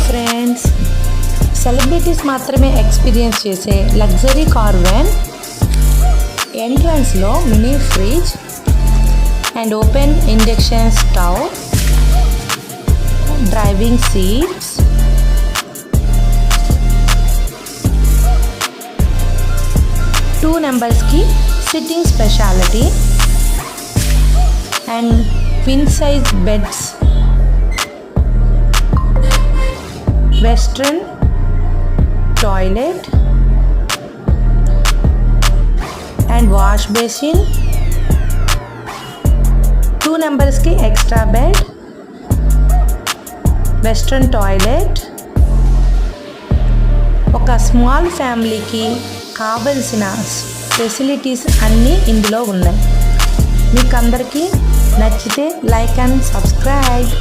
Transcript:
Friends, celebrities మాత్రమే experience చేసే luxury car van. ఎంట్రన్స్లో mini fridge and open induction stove, driving seats, two నెంబర్స్కి sitting speciality and queen size beds, western toilet and wash basin, two నెంబర్స్కి extra bed, western toilet. ఒక small ఫ్యామిలీకి కావలసిన facilities అన్నీ ఇందులో ఉన్నాయి. మీకు అందరికీ నచ్చితే లైక్ అండ్ సబ్స్క్రైబ్.